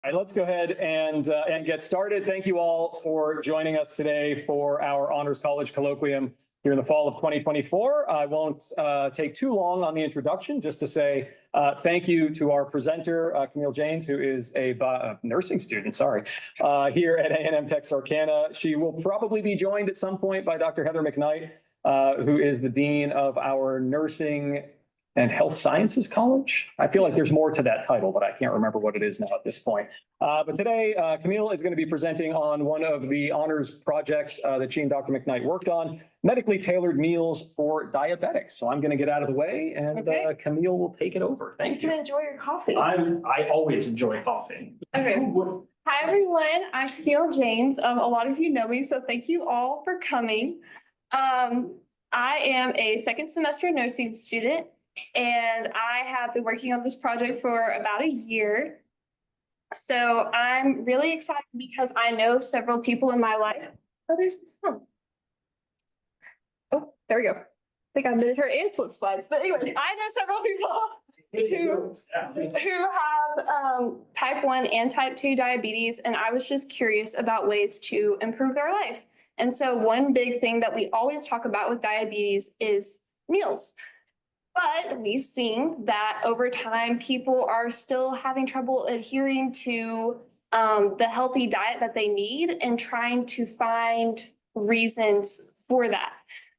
All right, let's go ahead and get started. Thank you all for joining us today for our Honors College Colloquium here in the fall of 2024. I won't take too long on the introduction, just to say thank you to our presenter, Camille Janes, who is a nursing student, here at A&M Texarkana. She will probably be joined at some point by Dr. Heather McKnight, who is the Dean of our Nursing and Health Sciences College. I feel like there's more to that title, but I can't remember what it is now at this point. But today, Camille is going to be presenting on one of the honors projects that she and Dr. McKnight worked on, medically tailored meals for diabetics. So I'm going to get out of the way, and Camille will take it over. Thank you. You can enjoy your coffee. I always enjoy coffee. Okay. Hi, everyone. I'm Camille Janes. A lot of you know me, so thank you all for coming. I am a second semester nursing student, and I have been working on this project for about a year. So I'm really excited because I know several people in my life. Oh, there's this one. Oh, there we go. I think I made her and slip slides. But anyway, I know several people who have type 1 and type 2 diabetes, and I was just curious about ways to improve their life. And so one big thing that we always talk about with diabetes is meals. But we've seen that over time, people are still having trouble adhering to the healthy diet that they need and trying to find reasons for that.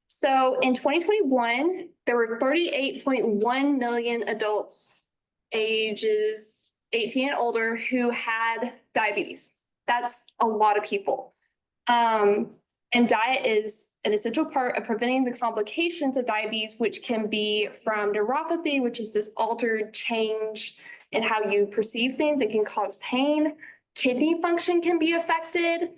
So in 2021, there were 38.1 million adults ages 18 and older who had diabetes. That's a lot of people. And diet is an essential part of preventing the complications of diabetes, which can be from neuropathy, which is this altered change in how you perceive things. It can cause pain. Kidney function can be affected,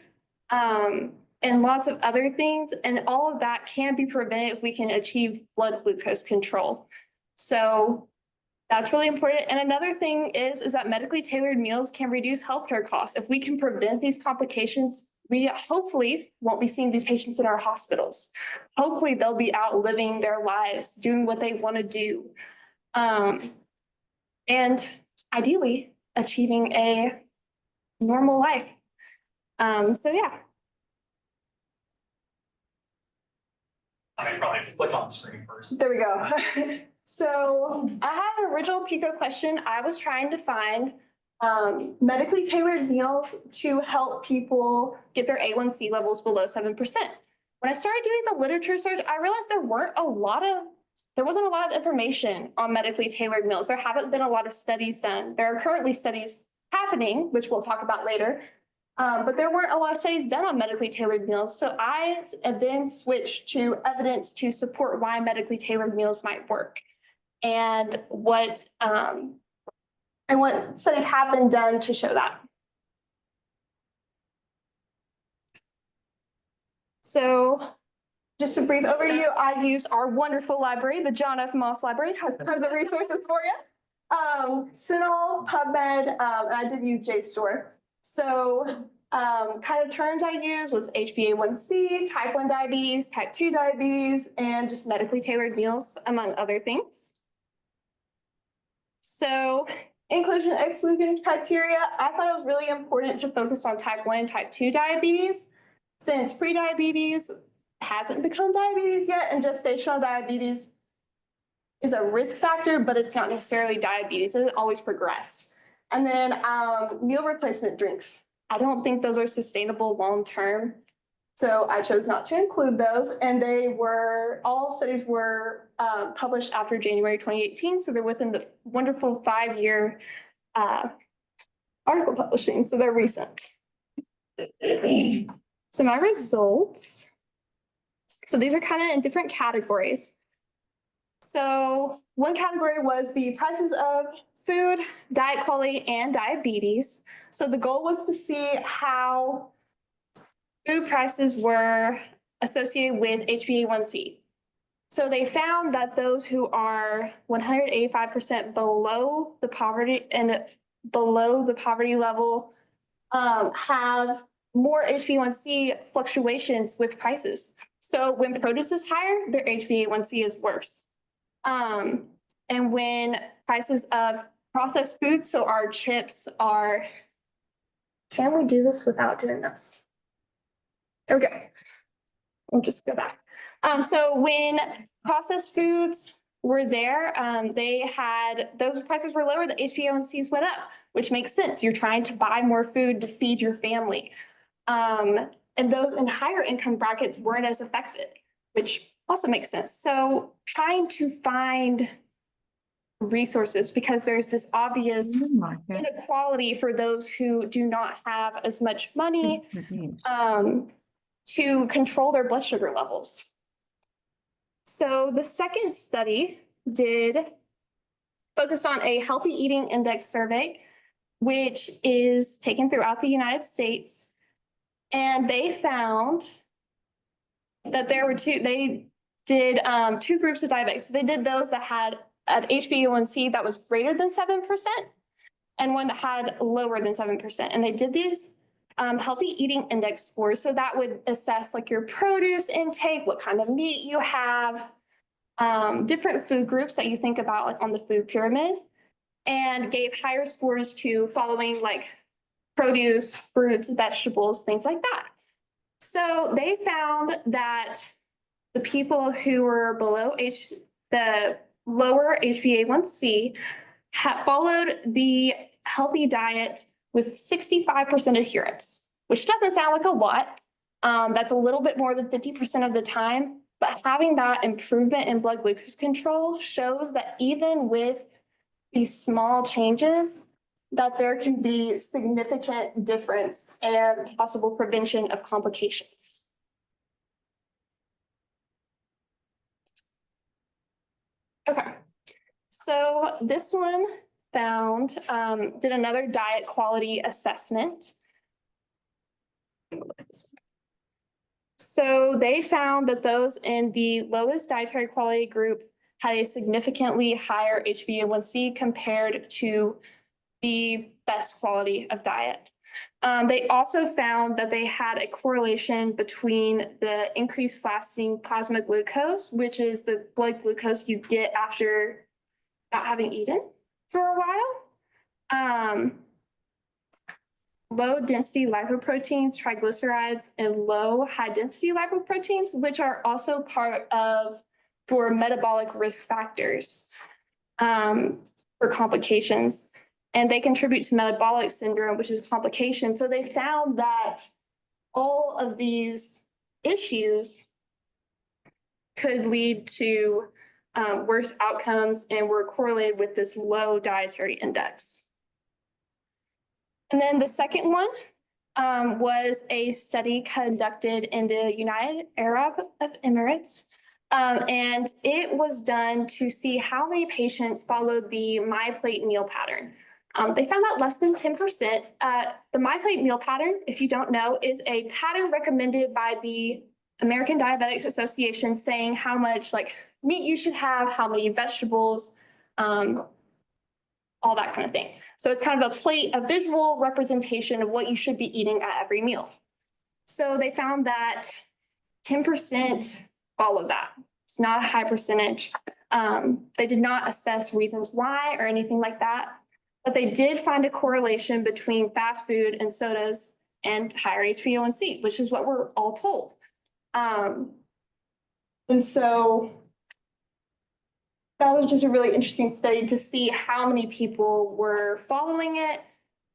and lots of other things. And all of that can be prevented if we can achieve blood glucose control. So that's really important. And another thing is that medically tailored meals can reduce healthcare costs. If we can prevent these complications, we hopefully won't be seeing these patients in our hospitals. Hopefully they'll be out living their lives, doing what they want to do. And ideally achieving a normal life. So yeah. I probably have to click on the screen first. There we go. So I had an original Pico question. I was trying to find medically tailored meals to help people get their A1C levels below 7%. When I started doing the literature search, I realized there wasn't a lot of information on medically tailored meals. There haven't been a lot of studies done. There are currently studies happening, which we'll talk about later, but there weren't a lot of studies done on medically tailored meals. So I then switched to evidence to support why medically tailored meals might work and what studies have been done to show that. So just a brief overview, I use our wonderful library, the John F. Moss Library. It has tons of resources for you. CINAHL, PubMed, and I did use JSTOR. So kind of terms I used was HbA1c, type 1 diabetes, type 2 diabetes, and just medically tailored meals, among other things. So inclusion and exclusion criteria, I thought it was really important to focus on type 1 and type 2 diabetes, since prediabetes hasn't become diabetes yet, and gestational diabetes is a risk factor, but it's not necessarily diabetes. It doesn't always progress. And then meal replacement drinks. I don't think those are sustainable long-term, so I chose not to include those. And all studies were published after January 2018, so they're within the wonderful 5-year article publishing, so they're recent. So my results, so these are kind of in different categories. So one category was the prices of food, diet quality, and diabetes. So the goal was to see how food prices were associated with HbA1c. So they found that those who are 185% below the poverty level have more HbA1c fluctuations with prices. So when produce is higher, their HbA1c is worse. And when prices of processed foods, so our chips, our can we do this without doing this? There we go. We'll just go back. So when processed foods were there, those prices were lower, the HbA1cs went up, which makes sense. You're trying to buy more food to feed your family. And those in higher income brackets weren't as affected, which also makes sense. So trying to find resources, because there's this obvious inequality for those who do not have as much money to control their blood sugar levels. So the second study focused on a healthy eating index survey, which is taken throughout the United States. And they found that they did two groups of diabetics. So they did those that had an HbA1c that was greater than 7% and one that had lower than 7%. And they did these healthy eating index scores. So that would assess like your produce intake, what kind of meat you have, different food groups that you think about like on the food pyramid, and gave higher scores to following like produce, fruits, vegetables, things like that. So they found that the people who were below the lower HbA1c had followed the healthy diet with 65% adherence, which doesn't sound like a lot. That's a little bit more than 50% of the time, but having that improvement in blood glucose control shows that even with these small changes, that there can be significant difference and possible prevention of complications. Okay, so this one did another diet quality assessment. So they found that those in the lowest dietary quality group had a significantly higher HbA1c compared to the best quality of diet. They also found that they had a correlation between the increased fasting plasma glucose, which is the blood glucose you get after not having eaten for a while, low density lipoproteins, triglycerides, and low high density lipoproteins, which are also part of for metabolic risk factors for complications. And they contribute to metabolic syndrome, which is complication. So they found that all of these issues could lead to worse outcomes and were correlated with this low dietary index. And then the second one was a study conducted in the United Arab Emirates. And it was done to see how many patients followed the MyPlate meal pattern. They found that less than 10%. The MyPlate meal pattern, if you don't know, is a pattern recommended by the American Diabetics Association saying how much like meat you should have, how many vegetables, all that kind of thing. So it's kind of a visual representation of what you should be eating at every meal. So they found that 10% follow that. It's not a high percentage. They did not assess reasons why or anything like that, but they did find a correlation between fast food and sodas and higher HbA1c, which is what we're all told. And so that was just a really interesting study to see how many people were following it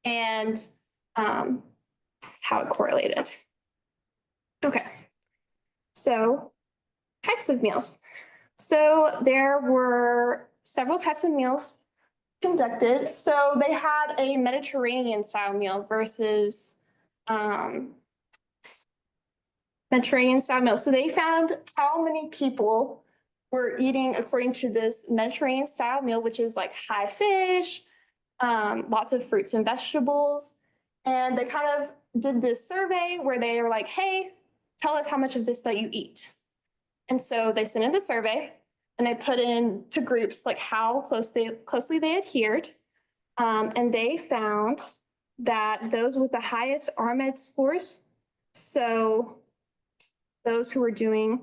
and how it correlated. Okay, so types of meals. So there were several types of meals conducted. So they had a Mediterranean style meal versus Mediterranean style meal. So they found how many people were eating according to this Mediterranean style meal, which is like high fish, lots of fruits and vegetables. And they kind of did this survey where they were like, hey, tell us how much of this that you eat. And so they sent in the survey and they put into groups like how closely they adhered. And they found that those with the highest RMED scores, so those who were doing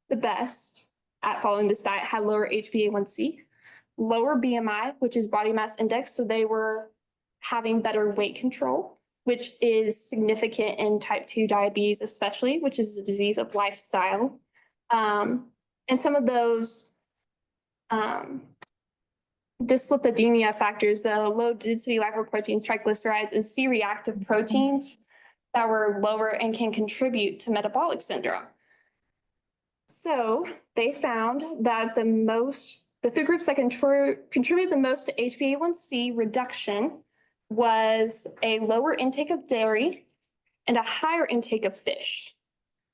the best at following this diet had lower HbA1c, lower BMI, which is body mass index, so they were having better weight control, which is significant in type 2 diabetes especially, which is a disease of lifestyle. And some of those dyslipidemia factors, the low density lipoproteins, triglycerides, and C-reactive proteins that were lower and can contribute to metabolic syndrome. So they found that the food groups that contribute the most to HbA1c reduction was a lower intake of dairy and a higher intake of fish.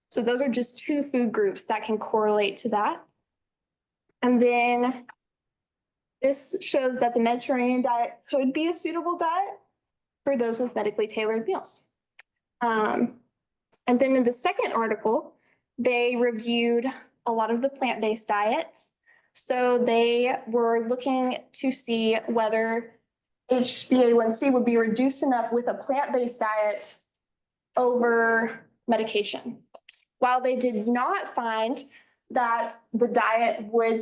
So those are just two food groups that can correlate to that. And then this shows that the Mediterranean diet could be a suitable diet for those with medically tailored meals. And then in the second article, they reviewed a lot of the plant-based diets. So they were looking to see whether HbA1c would be reduced enough with a plant-based diet over medication. While they did not find that the diet would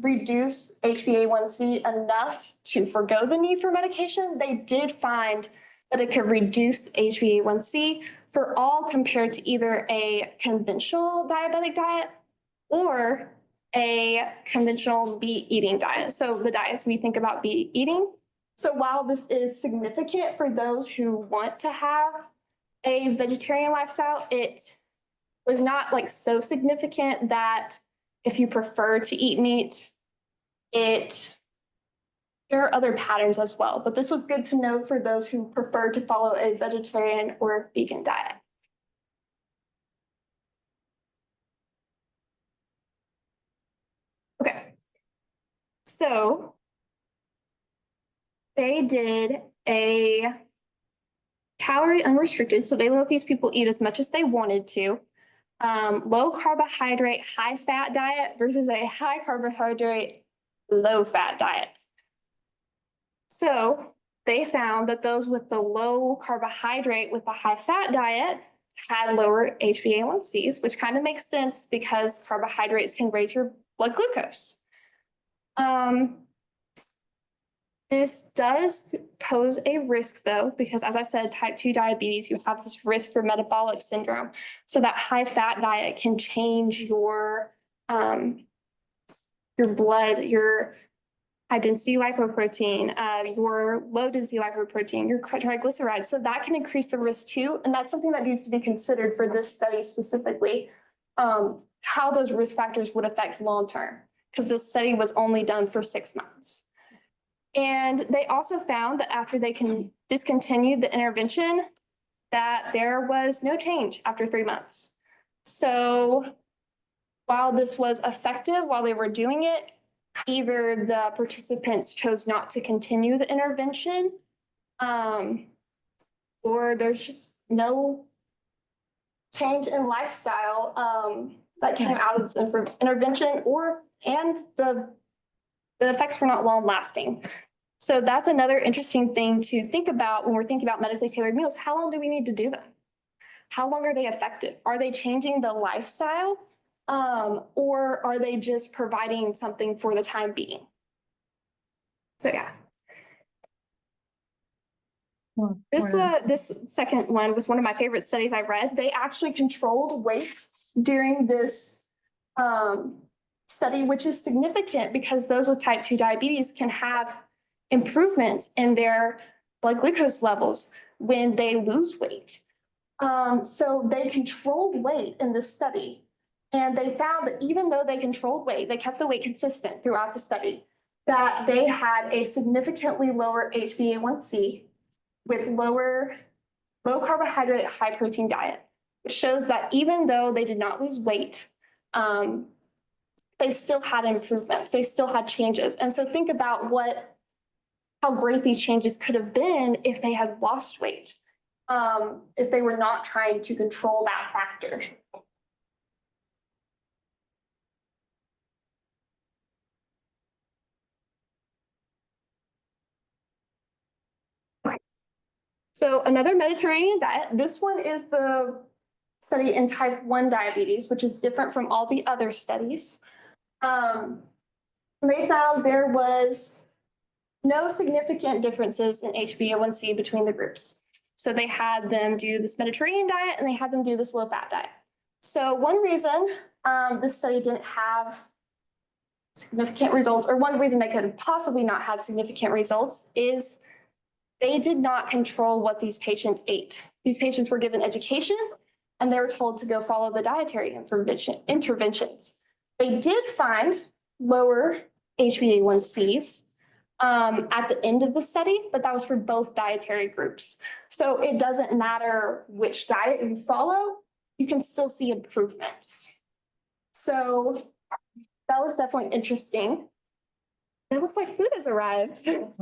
reduce HbA1c enough to forgo the need for medication, they did find that it could reduce HbA1c for all compared to either a conventional diabetic diet or a conventional beet eating diet. So the diets we think about beet eating. So while this is significant for those who want to have a vegetarian lifestyle, it was not like so significant that if you prefer to eat meat, there are other patterns as well, but this was good to know for those who prefer to follow a vegetarian or vegan diet. Okay, so they did a calorie unrestricted, so they let these people eat as much as they wanted to. Low carbohydrate, high fat diet versus a high carbohydrate, low fat diet. So they found that those with the low carbohydrate with the high fat diet had lower HbA1cs, which kind of makes sense because carbohydrates can raise your blood glucose. This does pose a risk though, because as I said, type 2 diabetes, you have this risk for metabolic syndrome. So that high fat diet can change your blood, your high density lipoprotein, your low density lipoprotein, your triglycerides. So that can increase the risk too. And that's something that needs to be considered for this study specifically, how those risk factors would affect long-term, because this study was only done for 6 months. And they also found that after they discontinued the intervention, that there was no change after 3 months. So while this was effective while they were doing it, either the participants chose not to continue the intervention, or there's just no change in lifestyle that came out of this intervention, and the effects were not long lasting. So that's another interesting thing to think about when we're thinking about medically tailored meals. How long do we need to do them? How long are they effective? Are they changing the lifestyle? Or are they just providing something for the time being? So yeah. This second one was one of my favorite studies I read. They actually controlled weight during this study, which is significant because those with type 2 diabetes can have improvements in their blood glucose levels when they lose weight. So they controlled weight in this study. And they found that even though they controlled weight, they kept the weight consistent throughout the study, that they had a significantly lower HbA1c with low carbohydrate, high protein diet, which shows that even though they did not lose weight, they still had improvements, they still had changes. And so think about how great these changes could have been if they had lost weight, if they were not trying to control that factor. So another Mediterranean diet, this one is the study in type 1 diabetes, which is different from all the other studies. They found there was no significant differences in HbA1c between the groups. So they had them do this Mediterranean diet and they had them do this low-fat diet. So one reason this study didn't have significant results, or one reason they could possibly not have significant results, is they did not control what these patients ate. These patients were given education and they were told to go follow the dietary interventions. They did find lower HbA1cs at the end of the study, but that was for both dietary groups. So it doesn't matter which diet you follow, you can still see improvements. So that was definitely interesting. It looks like food has arrived. Then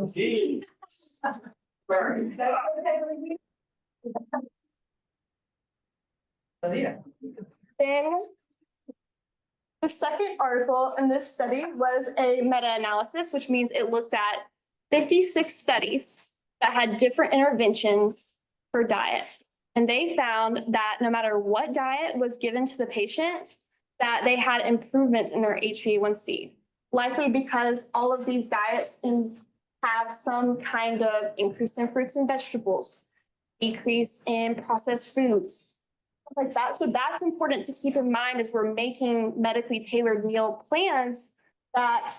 the second article in this study was a meta-analysis, which means it looked at 56 studies that had different interventions for diet. And they found that no matter what diet was given to the patient, that they had improvements in their HbA1c, likely because all of these diets have some kind of increase in fruits and vegetables, decrease in processed foods, like that. So that's important to keep in mind as we're making medically tailored meal plans, that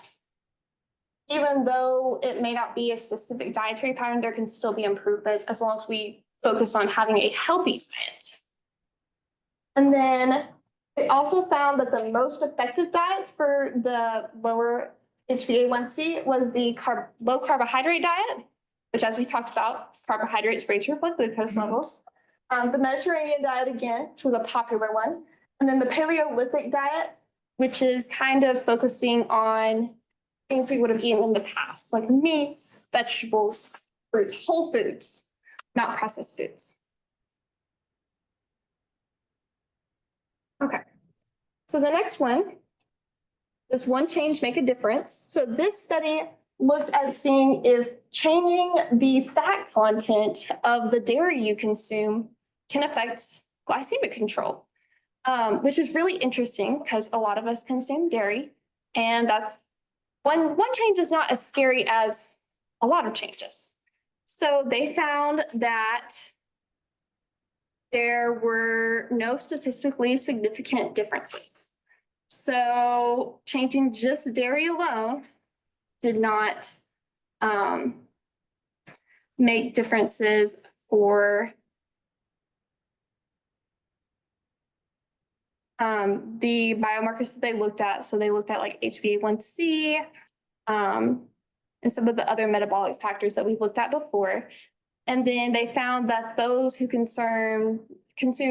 even though it may not be a specific dietary pattern, there can still be improvements as long as we focus on having a healthy diet. And then they also found that the most effective diets for the lower HbA1c was the low carbohydrate diet, which, as we talked about, carbohydrates raise your blood glucose levels. The Mediterranean diet, again, which was a popular one. And then the Paleolithic diet, which is kind of focusing on things we would have eaten in the past, like meats, vegetables, fruits, whole foods, not processed foods. Okay, so the next one, does one change make a difference? So this study looked at seeing if changing the fat content of the dairy you consume can affect glycemic control, which is really interesting because a lot of us consume dairy, and that's one change is not as scary as a lot of changes. So they found that there were no statistically significant differences. So changing just dairy alone did not make differences for the biomarkers that they looked at. So they looked at like HbA1c and some of the other metabolic factors that we've looked at before. And then they found that those who consumed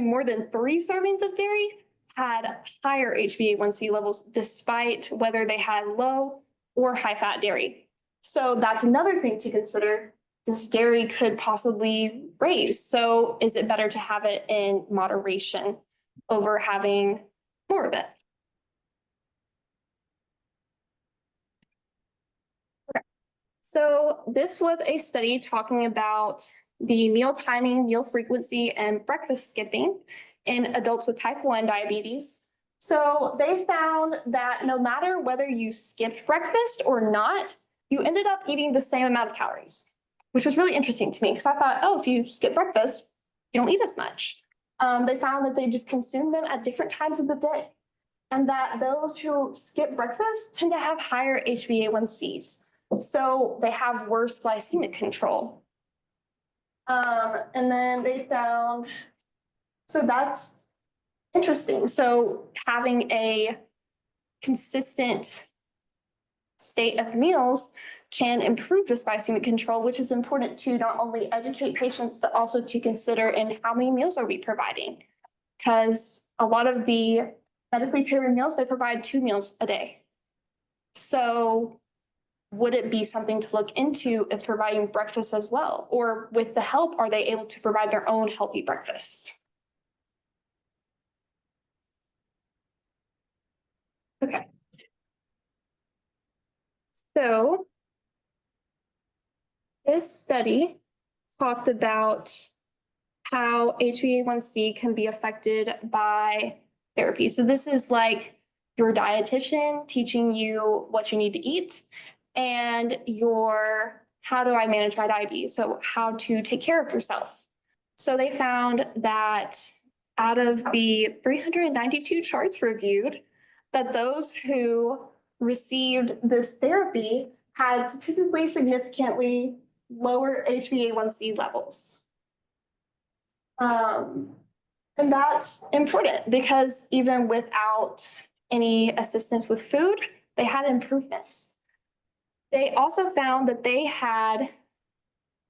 more than 3 servings of dairy had higher HbA1c levels, despite whether they had low or high fat dairy. So that's another thing to consider. This dairy could possibly raise. So is it better to have it in moderation over having more of it? Okay. So this was a study talking about the meal timing, meal frequency, and breakfast skipping in adults with type 1 diabetes. So they found that no matter whether you skipped breakfast or not, you ended up eating the same amount of calories, which was really interesting to me because I thought, oh, if you skip breakfast, you don't eat as much. They found that they just consumed them at different times of the day, and that those who skip breakfast tend to have higher HbA1cs. So they have worse glycemic control. And then they found, so that's interesting. So having a consistent state of meals can improve this glycemic control, which is important to not only educate patients, but also to consider in how many meals are we providing. Because a lot of the medically tailored meals, they provide 2 meals a day. So would it be something to look into if providing breakfast as well? Or with the help, are they able to provide their own healthy breakfast? Okay. So this study talked about how HbA1c can be affected by therapy. So this is like your dietitian teaching you what you need to eat, and your how do I manage my diabetes? So how to take care of yourself. So they found that out of the 392 charts reviewed, that those who received this therapy had statistically significantly lower HbA1c levels. And that's important because even without any assistance with food, they had improvements. They also found that they had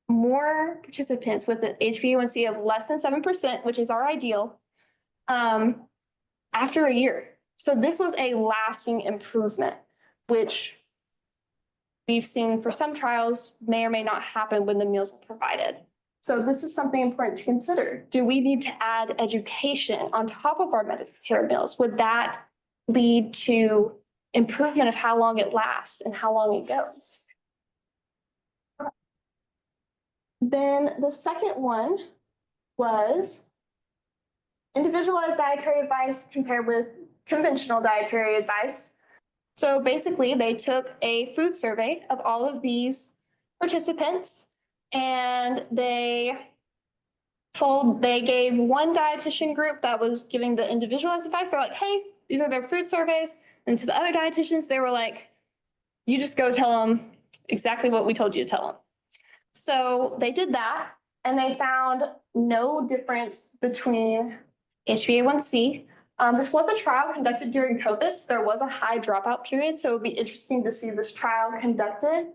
more participants with an HbA1c of less than 7%, which is our ideal, after a year. So this was a lasting improvement, which we've seen for some trials may or may not happen when the meals are provided. So this is something important to consider. Do we need to add education on top of our Mediterranean meals? Would that lead to improvement of how long it lasts and how long it goes? Then the second one was individualized dietary advice compared with conventional dietary advice. So basically, they took a food survey of all of these participants, and they gave one dietitian group that was giving the individualized advice. They're like, hey, these are their food surveys. And to the other dietitians, they were like, you just go tell them exactly what we told you to tell them. So they did that, and they found no difference between HbA1c. This was a trial conducted during COVID, so there was a high dropout period, so it would be interesting to see this trial conducted.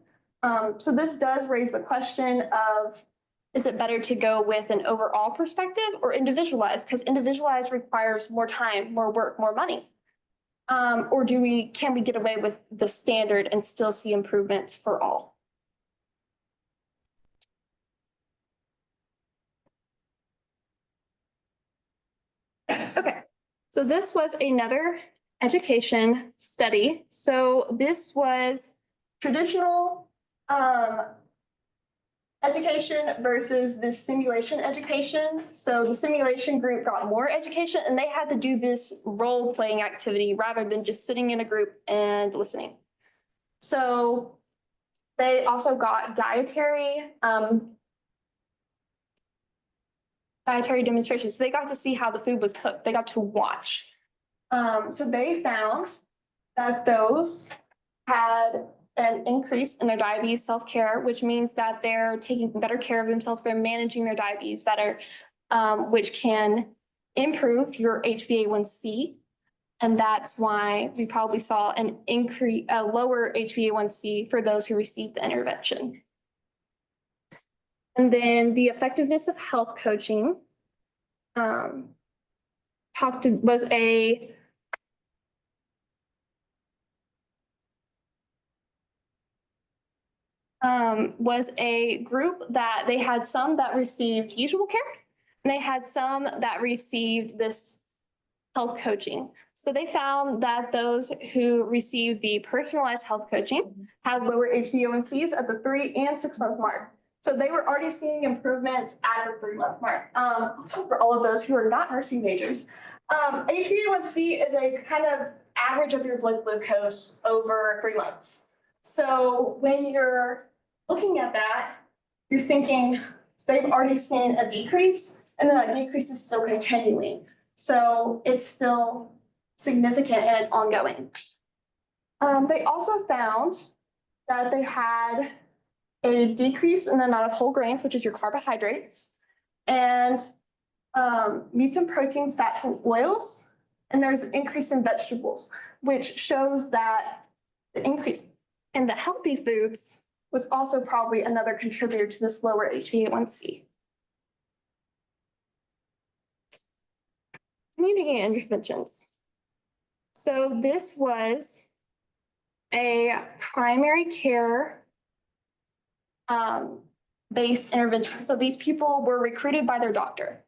So this does raise the question of, is it better to go with an overall perspective or individualized? Because individualized requires more time, more work, more money. Or can we get away with the standard and still see improvements for all? Okay, so this was another education study. So this was traditional education versus this simulation education. So the simulation group got more education, and they had to do this role-playing activity rather than just sitting in a group and listening. So they also got dietary demonstrations. So they got to see how the food was cooked. They got to watch. So they found that those had an increase in their diabetes self-care, which means that they're taking better care of themselves. They're managing their diabetes better, which can improve your HbA1c. And that's why we probably saw a lower HbA1c for those who received the intervention. And then the effectiveness of health coaching was a group that they had some that received usual care, and they had some that received this health coaching. So they found that those who received the personalized health coaching had lower HbA1cs at the 3 and 6 month mark. So they were already seeing improvements at the 3 month mark. So for all of those who are not nursing majors, HbA1c is a kind of average of your blood glucose over 3 months. So when you're looking at that, you're thinking, so they've already seen a decrease, and then that decrease is still continuing. So it's still significant and it's ongoing. They also found that they had a decrease in the amount of whole grains, which is your carbohydrates, and meats and proteins, fats and oils. And there's an increase in vegetables, which shows that the increase in the healthy foods was also probably another contributor to this lower HbA1c. Community interventions. So this was a primary care based intervention. So these people were recruited by their doctor.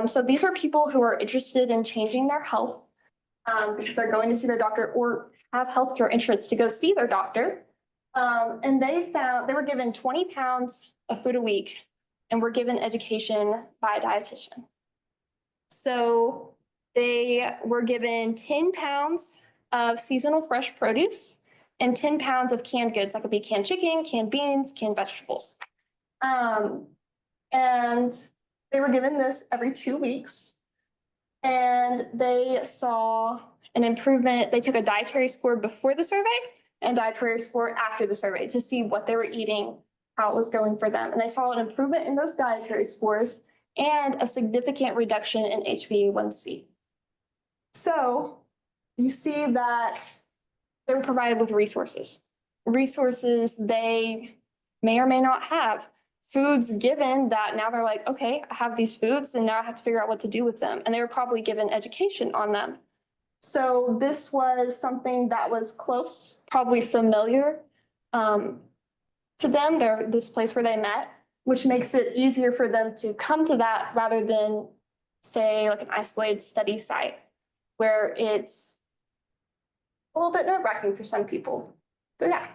So these are people who are interested in changing their health because they're going to see their doctor or have healthcare insurance to go see their doctor. And they were given 20 pounds of food a week and were given education by a dietitian. So they were given 10 pounds of seasonal fresh produce and 10 pounds of canned goods. That could be canned chicken, canned beans, canned vegetables. And They were given this every 2 weeks and they saw an improvement. They took a dietary score before the survey and dietary score after the survey to see what they were eating, how it was going for them. And they saw an improvement in those dietary scores and a significant reduction in HbA1c. So you see that they were provided with resources. Resources they may or may not have. Foods given that now they're like, okay, I have these foods and now I have to figure out what to do with them. And they were probably given education on them. So this was something that was close, probably familiar to them. They're this place where they met, which makes it easier for them to come to that rather than say like an isolated study site where it's a little bit nerve-wracking for some people. So yeah.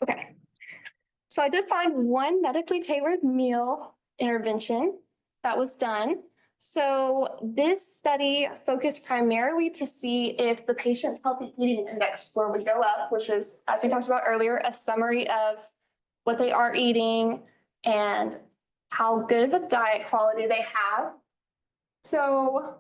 Okay. So I did find one medically tailored meal intervention that was done. So this study focused primarily to see if the patient's healthy eating index score would go up, which is, as we talked about earlier, a summary of what they are eating and how good of a diet quality they have. So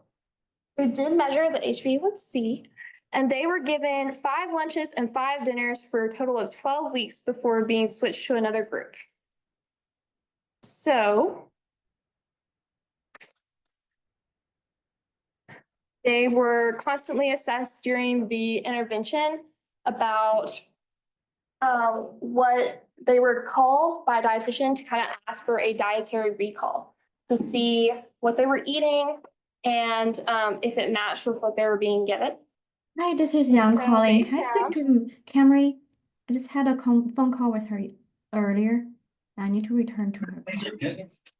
we did measure the HbA1c, and they were given 5 lunches and 5 dinners for a total of 12 weeks before being switched to another group. So they were constantly assessed during the intervention about what they were called by a dietitian to kind of ask for a dietary recall to see what they were eating and if it matched with what they were being given. Hi, this is Yang So calling. they Can I speak found- to Camry? I just had a phone call with her earlier. I need to return to her.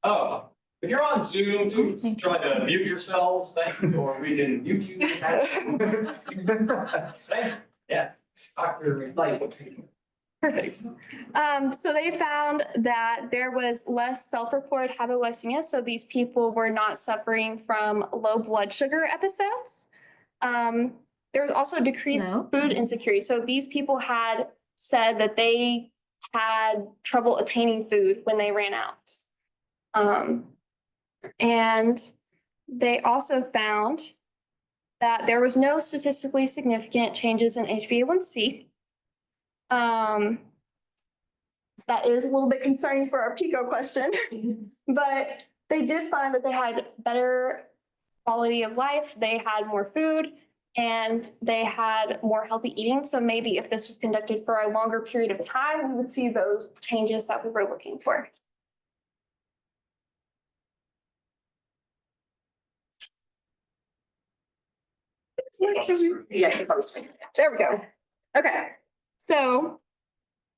Oh, if you're on Zoom, do Thank try to mute yourselves, thank you, or we can mute you. Same, yeah. Dr. Light. Perfect. So they found that there was less self-reported hypoglycemia. So these people were not suffering from low blood sugar episodes. There was also decreased Hello? food insecurity. So these people had said that they had trouble attaining food when they ran out. And they also found that there was no statistically significant changes in HbA1c. So that is a little bit concerning for our PICO question, but they did find that they had better quality of life, they had more food, and they had more healthy eating. So maybe if this was conducted for a longer period of time, we would see those changes that we were looking for. Yes, on the screen. There we go. Okay, so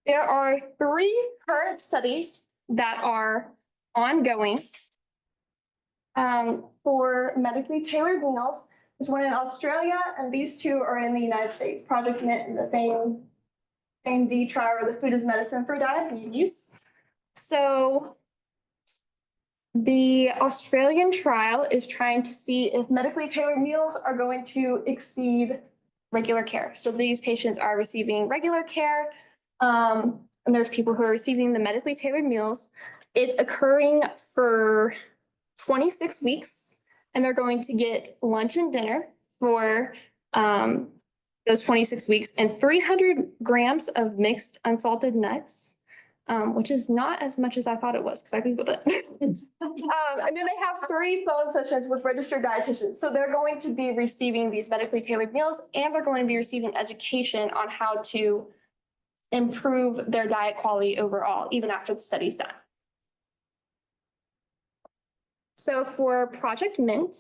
there are 3 current studies that are ongoing for medically tailored meals. There's one in Australia, and these 2 are in the United States. Project Mint and the FAME-D trial, or the Food as Medicine for Diabetes. So the Australian trial is trying to see if medically tailored meals are going to exceed regular care. So these patients are receiving regular care, and there's people who are receiving the medically tailored meals. It's occurring for 26 weeks, and they're going to get lunch and dinner for those 26 weeks and 300 grams of mixed unsalted nuts, which is not as much as I thought it was because I Googled it. And then they have 3 phone sessions with registered dietitians. So they're going to be receiving these medically tailored meals, and they're going to be receiving education on how to improve their diet quality overall, even after the study's done. So for Project Mint,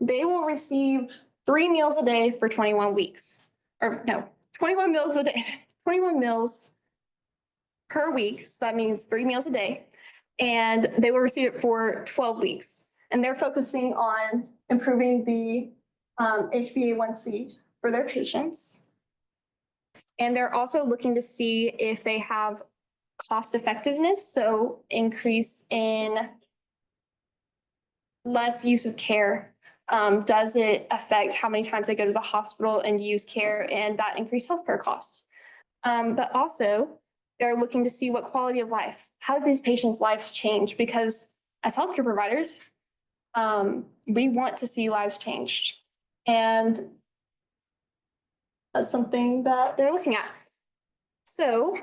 they will receive 3 meals a day for 21 weeks. Or no, 21 meals a day, 21 meals per week. So that means 3 meals a day. And they will receive it for 12 weeks. And they're focusing on improving the HbA1c for their patients. And they're also looking to see if they have cost effectiveness, so increase in less use of care. Does it affect how many times they go to the hospital and use care, and that increased healthcare costs? But also They're looking to see what quality of life, how did these patients' lives change? Because as healthcare providers, we want to see lives changed. And that's something that they're looking at. So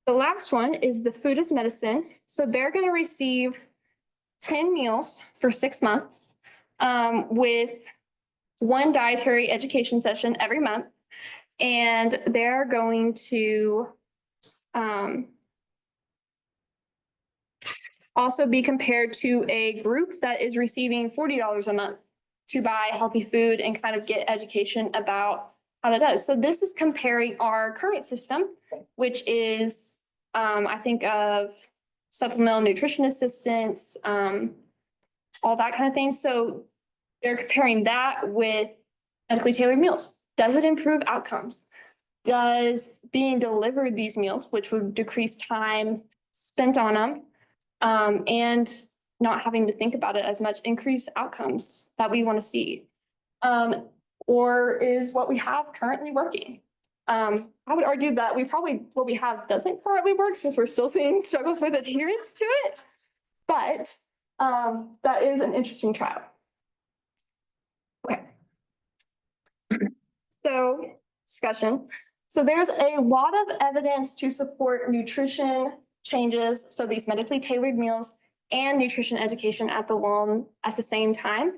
the last one is the food as medicine. So they're going to receive 10 meals for 6 months with one dietary education session every month. And they're going to also be compared to a group that is receiving $40 a month to buy healthy food and kind of get education about how that does. So this is comparing our current system, which is, I think of supplemental nutrition assistance, all that kind of thing. So they're comparing that with medically tailored meals. Does it improve outcomes? Does being delivered these meals, which would decrease time spent on them, and not having to think about it as much, increase outcomes that we want to see? Or is what we have currently working? I would argue that what we have doesn't currently work since we're still seeing struggles with adherence to it. But that is an interesting trial. Okay. So discussion. So there's a lot of evidence to support nutrition changes. So these medically tailored meals and nutrition education at the same time.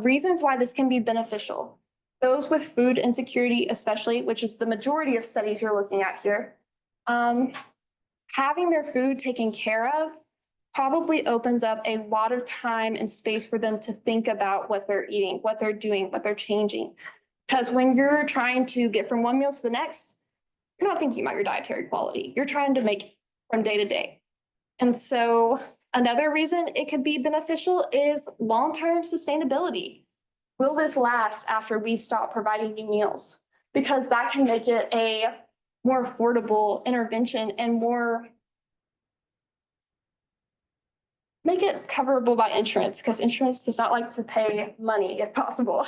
Reasons why this can be beneficial. Those with food insecurity, especially, which is the majority of studies you're looking at here, having their food taken care of probably opens up a lot of time and space for them to think about what they're eating, what they're doing, what they're changing. Because when you're trying to get from one meal to the next, you're not thinking about your dietary quality. You're trying to make from day to day. And so another reason it could be beneficial is long-term sustainability. Will this last after we stop providing new meals? Because that can make it a more affordable intervention and make it coverable by insurance, because insurance does not like to pay money if possible.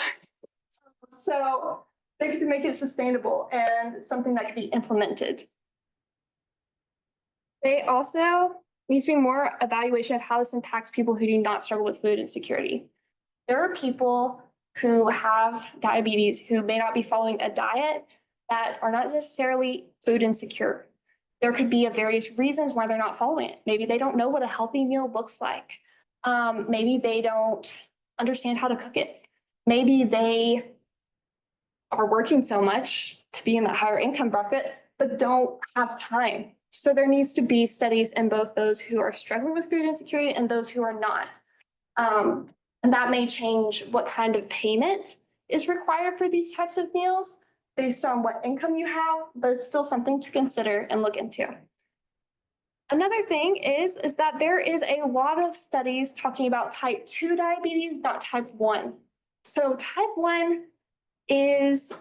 So they could make it sustainable and something that could be implemented. They also needs to be more evaluation of how this impacts people who do not struggle with food insecurity. There are people who have diabetes who may not be following a diet that are not necessarily food insecure. There could be various reasons why they're not following it. Maybe they don't know what a healthy meal looks like. Maybe they don't understand how to cook it. Maybe they are working so much to be in that higher income bracket, but don't have time. So there needs to be studies in both those who are struggling with food insecurity and those who are not. And that may change what kind of payment is required for these types of meals based on what income you have, but it's still something to consider and look into. Another thing is that there is a lot of studies talking about type 2 diabetes, not type 1. So type 1 is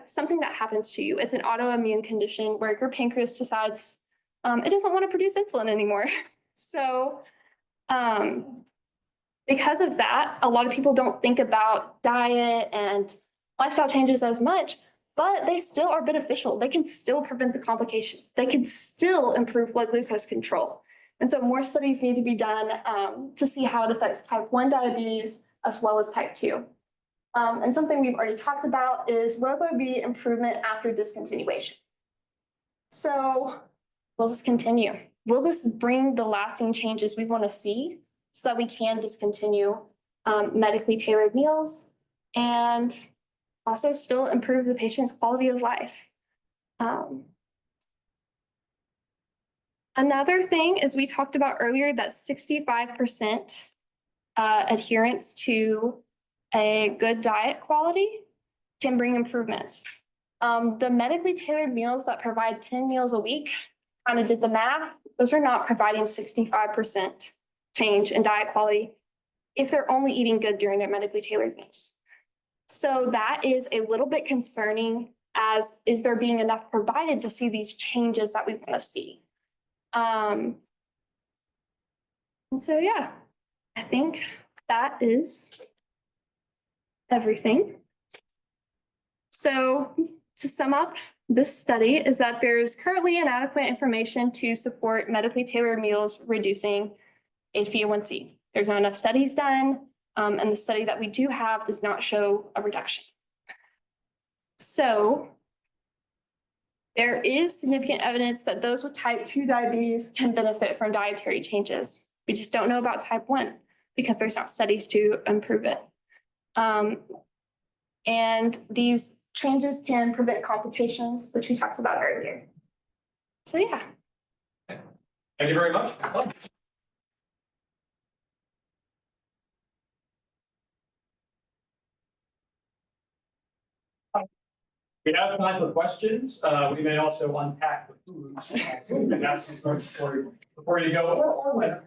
something that happens to you. It's an autoimmune condition where your pancreas decides it doesn't want to produce insulin anymore. So because of that, a lot of people don't think about diet and lifestyle changes as much, but they still are beneficial. They can still prevent the complications. They can still improve blood glucose control. And so more studies need to be done to see how it affects type 1 diabetes as well as type 2. And something we've already talked about is will there be improvement after discontinuation? So will this continue? Will this bring the lasting changes we want to see so that we can discontinue medically tailored meals and also still improve the patient's quality of life? Another thing is we talked about earlier that 65% adherence to a good diet quality can bring improvements. The medically tailored meals that provide 10 meals a week, kind of did the math, those are not providing 65% change in diet quality if they're only eating good during their medically tailored meals. So that is a little bit concerning, as is there being enough provided to see these changes that we want to see? And so, yeah, I think that is everything. So to sum up, this study is that there is currently inadequate information to support medically tailored meals reducing HbA1c. There's not enough studies done, and the study that we do have does not show a reduction. So there is significant evidence that those with type 2 diabetes can benefit from dietary changes. We just don't know about type 1 because there's not studies to improve it. And these changes can prevent complications, which we talked about earlier. So yeah. Thank you very much. We have time for questions. We may also unpack the foods. And that's before you go or when.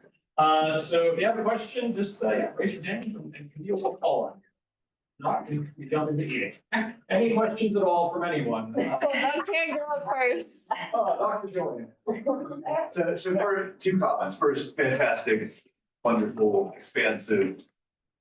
So if you have a question, just raise your hand and Camille will call on you. Not we jump into eating. Any questions at all from anyone? So okay, go first. Dr. Julian. So for two comments. First, fantastic, wonderful, expansive,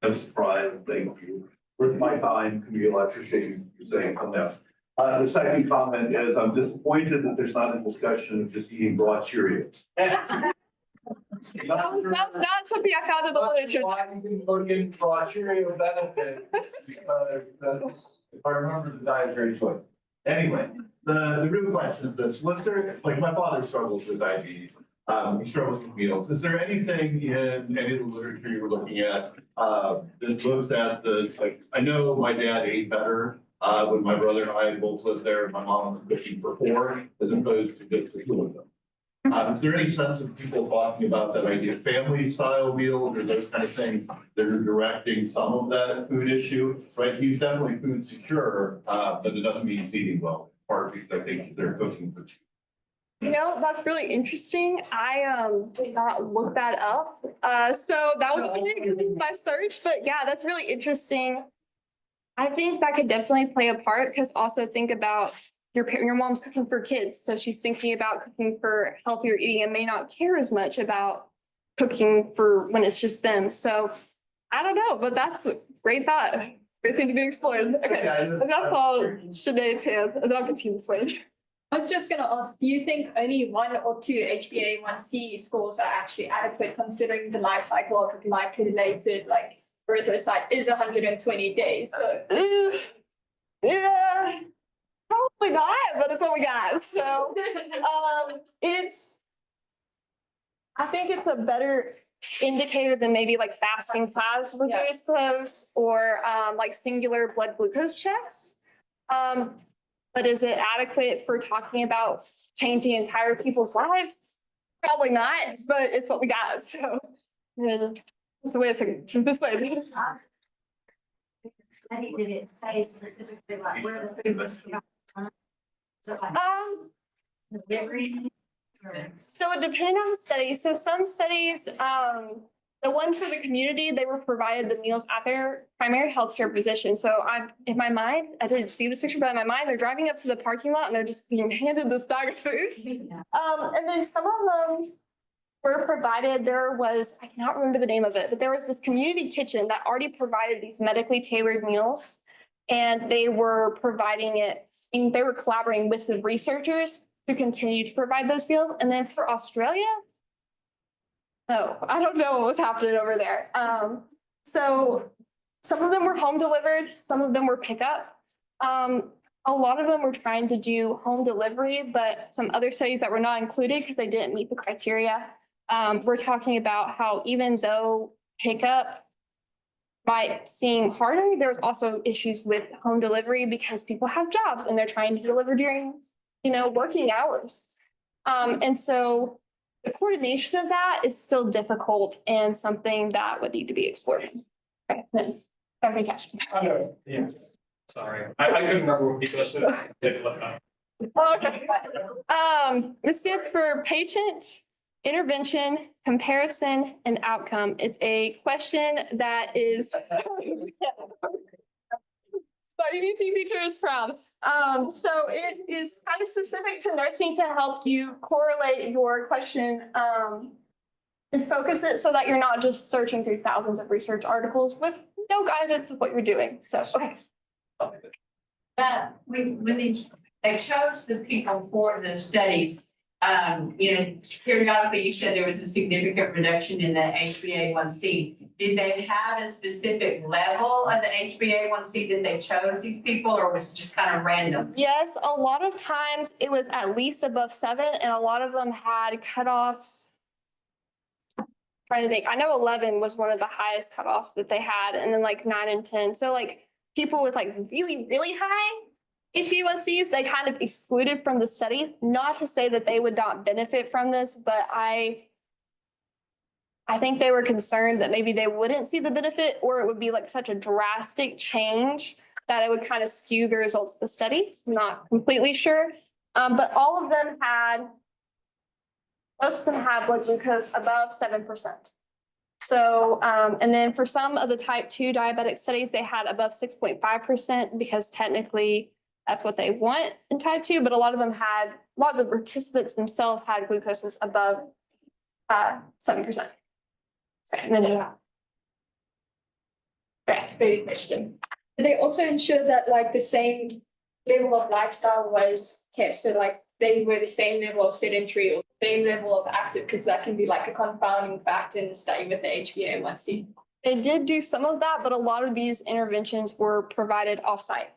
no surprise, thank you. Worth my time, Camille, I appreciate you saying from there. The second comment is I'm disappointed that there's not a discussion of just eating raw Cheerios. That was not something I found in the literature. Why you didn't look into raw Cheerio benefit? Because if I remember the dietary choice. Anyway, the real question is this: was there, like, my father struggles with diabetes? He struggles with meals. Is there anything in any of the literature you were looking at that looks at the, like, I know my dad ate better when my brother and I both lived there, and my mom was cooking for four as opposed to just for two of them. Is there any sense of people talking about that idea of family style meals or those kind of things that are directing some of that food issue? Right, he's definitely food secure, but it doesn't mean he's eating well, part because I think they're cooking for two. You know, that's really interesting. I did not look that up. So that was my search, but yeah, that's really interesting. I think that could definitely play a part because also think about your mom's cooking for kids. So she's thinking about cooking for healthier eating and may not care as much about cooking for when it's just them. So I don't know, but that's a great thought. Great thing to be explored. Okay, and that's all Sinead's hand, and I'll continue this way. I was just gonna ask, do you think only 1 or 2 HbA1c scores are actually adequate considering the life cycle of glycosylated like erythrocyte is 120 days? So Yeah, probably not, but it's what we got. So I think it's a better indicator than maybe like fasting fasts were very close or like singular blood glucose checks. But is it adequate for talking about changing entire people's lives? Probably not, but it's what we got. So it's a way to think this way. Study, did it say specifically like where the food was from? So like the reason? So it depended on the study. So some studies, the one for the community, they were provided the meals at their primary healthcare physician. So in my mind, I didn't see this picture, but in my mind, they're driving up to the parking lot and they're just being handed this bag of food. And then some of them were provided, I cannot remember the name of it, but there was this community kitchen that already provided these medically tailored meals. And they were providing it, and they were collaborating with the researchers to continue to provide those meals. And then for Australia, no, I don't know what was happening over there. So some of them were home delivered, some of them were pickup. A lot of them were trying to do home delivery, but some other studies that were not included because they didn't meet the criteria. We're talking about how even though pickup might seem harder, there's also issues with home delivery because people have jobs and they're trying to deliver during, working hours. And so the coordination of that is still difficult and something that would need to be explored. Okay, thanks. Every cash. Yeah. Sorry, I couldn't remember what people said. Okay. This stands for patient intervention, comparison, and outcome. It's a question that is my EVT teacher is proud. So it is kind of specific to nursing to help you correlate your question and focus it so that you're not just searching through thousands of research articles with no guidance of what you're doing. So, okay. With each they chose the people for the studies. Periodically, you said there was a significant reduction in the HbA1c. Did they have a specific level of the HbA1c that they chose these people, or was it just kind of random? Yes, a lot of times it was at least above 7, and a lot of them had cutoffs. Trying to think, I know 11 was one of the highest cutoffs that they had, and then like 9 and 10. So like people with like really, really high HbA1cs, they kind of excluded from the studies. Not to say that they would not benefit from this, but I think they were concerned that maybe they wouldn't see the benefit, or it would be like such a drastic change that it would kind of skew the results of the study. I'm not completely sure. But all of them had, most of them had blood glucose above 7%. So, and then for some of the type 2 diabetic studies, they had above 6.5% because technically that's what they want in type 2, but a lot of them had, a lot of the participants themselves had glucoses above 7%. And then you have. Great question. Did they also ensure that like the same level of lifestyle was kept? So like they were the same level of sedentary or same level of active, because that can be like a confounding factor in the study with the HbA1c. They did do some of that, but a lot of these interventions were provided offsite.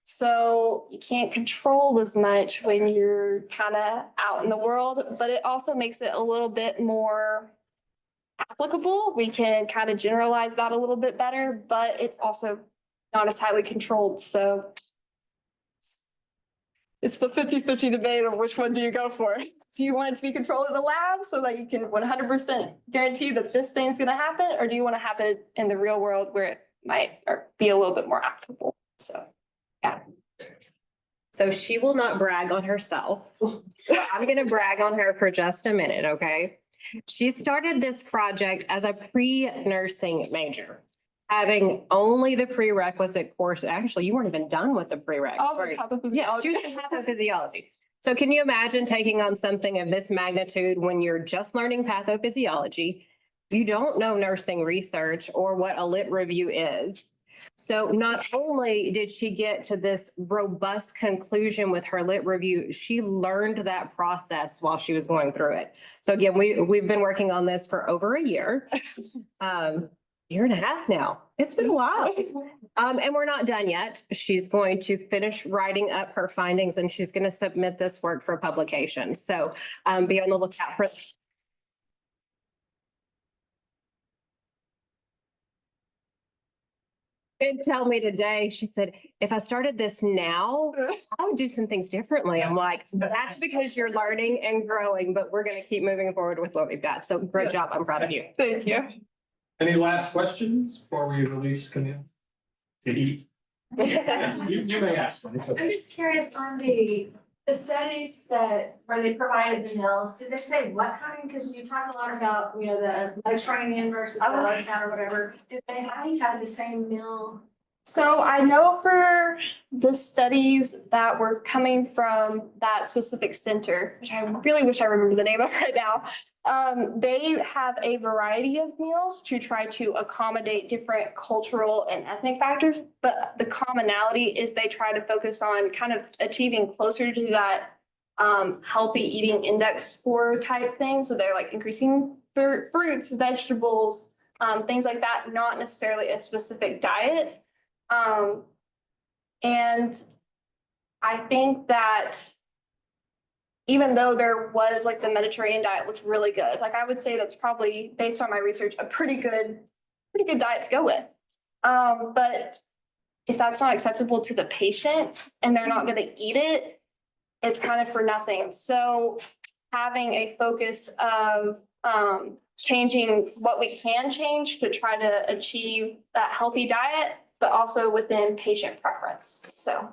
So you can't control as much when you're kind of out in the world, but it also makes it a little bit more applicable. We can kind of generalize that a little bit better, but it's also not as highly controlled. So it's the 50-50 debate of which one do you go for? Do you want it to be controlled in the lab so that you can 100% guarantee that this thing's going to happen? Or do you want to have it in the real world where it might be a little bit more applicable? So, yeah. So she will not brag on herself. So I'm going to brag on her for just a minute, okay? She started this project as a pre-nursing major, having only the prerequisite course. Actually, you weren't even done with the prereq. Yeah, she was in pathophysiology. So can you imagine taking on something of this magnitude when you're just learning pathophysiology? You don't know nursing research or what a lit review is. So not only did she get to this robust conclusion with her lit review, she learned that process while she was going through it. So again, we've been working on this for over a year, year and a half now. It's been a while. And we're not done yet. She's going to finish writing up her findings and she's going to submit this work for publication. So be on the lookout for. Did tell me today, she said, if I started this now, I would do some things differently. I'm like, that's because you're learning and growing, but we're going to keep moving forward with what we've got. So great job. I'm proud of you. Thank you. Any last questions before we release Camille to eat? Yes, you may ask one. It's okay. I'm just curious on the studies where they provided the meals, did they say what kind? Because you talk a lot about, the Mediterranean versus the low count or whatever. Did they have the same meal? So I know for the studies that were coming from that specific center, which I really wish I remember the name of right now, they have a variety of meals to try to accommodate different cultural and ethnic factors. But the commonality is they try to focus on kind of achieving closer to that healthy eating index score type thing. So they're like increasing fruits, vegetables, things like that, not necessarily a specific diet. And I think that even though there was like the Mediterranean diet looked really good, like I would say that's probably, based on my research, a pretty good diet to go with. But if that's not acceptable to the patient and they're not going to eat it, it's kind of for nothing. So having a focus of changing what we can change to try to achieve that healthy diet, but also within patient preference. So.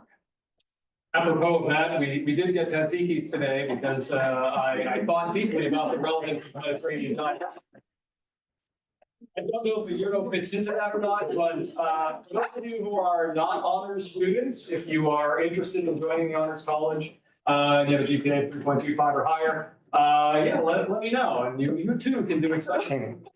Apropos of that, we did get tzatziki's today because I thought deeply about the relevance of Mediterranean diet. I don't know if the Euro fits into that or not, but for those of you who are not honors students, if you are interested in joining the honors college, and you have a GPA of 3.25 or higher, yeah, let me know, and you too can do exciting.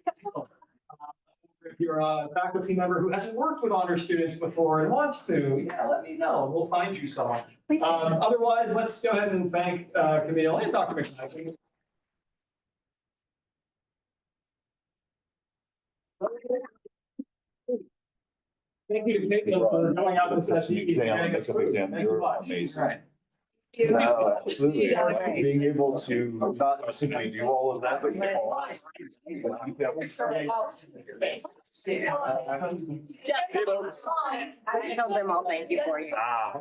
If you're a faculty member who hasn't worked with honor students before and wants to, yeah, let me know. We'll find you someone. Please. Otherwise, let's go ahead and thank Camille and Dr. McKnight. Thank you to Caitlin for going out with us. You're amazing. Right. No, absolutely. Like being able to not simply do all of that, but I told them all thank you for you. Ah.